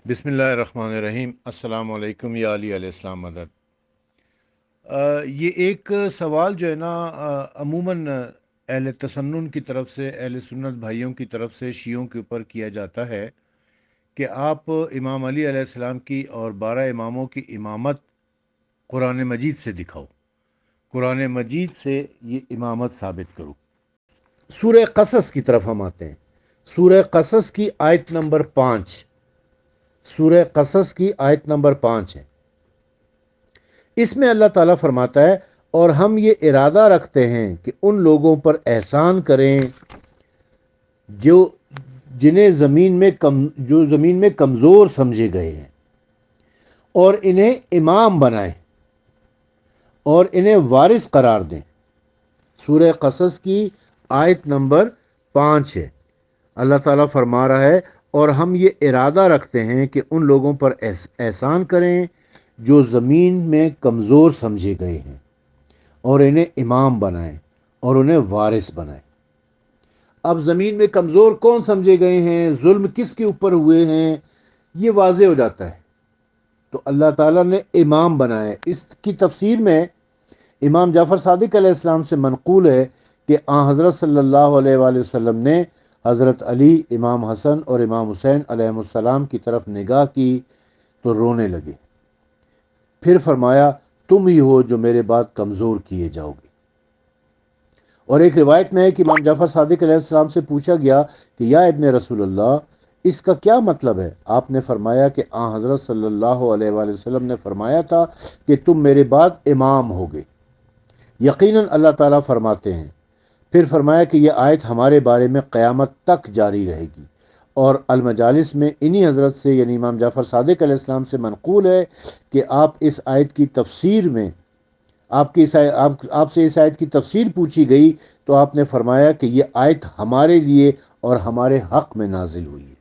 बिस्मिल्लाहिर्रहमानिर्रहीम। अस्सलाम वालेकुम या अली अलैहिस्सलाम मदद। ये एक सवाल जो है ना, अमूमन अहले तसन्नुन की तरफ से, अहले सुन्नत भाइयों की तरफ से शियों के ऊपर किया जाता है कि आप इमाम अली अलैहिस्सलाम की और 12 इमामों की इमामत कुरान मजीद से दिखाओ, कुरान मजीद से ये इमामत साबित करो। सूरह कसस की तरफ हम आते हैं। सूरह कसस की आयत नंबर 5, सूरह कसस की आयत नंबर 5 है। इसमें अल्लाह ताला फरमाता है, और हम ये इरादा रखते हैं कि उन लोगों पर एहसान करें जो जो ज़मीन में कमज़ोर समझे गए हैं, और इन्हें इमाम बनाएं और इन्हें वारिस करार दें। सूरह कसस की आयत नंबर 5 है। अल्लाह ताला फरमा रहा है, और हम ये इरादा रखते हैं कि उन लोगों पर एहसान करें जो ज़मीन में कमज़ोर समझे गए हैं, और इन्हें इमाम बनाएं और उन्हें वारिस बनाएं। अब ज़मीन में कमज़ोर कौन समझे गए हैं, जुल्म किसके ऊपर हुए हैं, ये वाज़े हो जाता है। तो अल्लाह ताला ने इमाम बनाए। इसकी तफसीर में इमाम जाफ़र सादिक अलैहिस्सलाम से मनक़ूल है कि हज़रत सल्लल्लाहु अलैहि वसल्लम ने हज़रत अली, इमाम हसन और इमाम हुसैन अलैहिस्सलाम की तरफ निगाह की तो रोने लगे। फिर फरमाया, तुम ही हो जो मेरे बाद कमज़ोर किए जाओगे। और एक रिवायत में है कि इमाम जाफ़र सादिक अलैहिस्सलाम से पूछा गया कि या इब्ने रसूलल्लाह, इसका क्या मतलब है? आपने फरमाया कि हज़रत सल्लल्लाहु अलैहि वसल्लम ने फरमाया था कि तुम मेरे बाद इमाम होगे। यकीनन अल्लाह ताला फरमाते हैं। फिर फरमाया कि यह आयत हमारे बारे में क़यामत तक जारी रहेगी। और अल मजालिस में इन्हीं हज़रत से, यानी इमाम जाफ़र सादिक अलैहिस्सलाम से मनक़ूल है कि आप इस आयत की तफसीर में आपसे इस आयत की तफसीर पूछी गई तो आपने फरमाया कि यह आयत हमारे लिए और हमारे हक़ में नाजिल हुई है।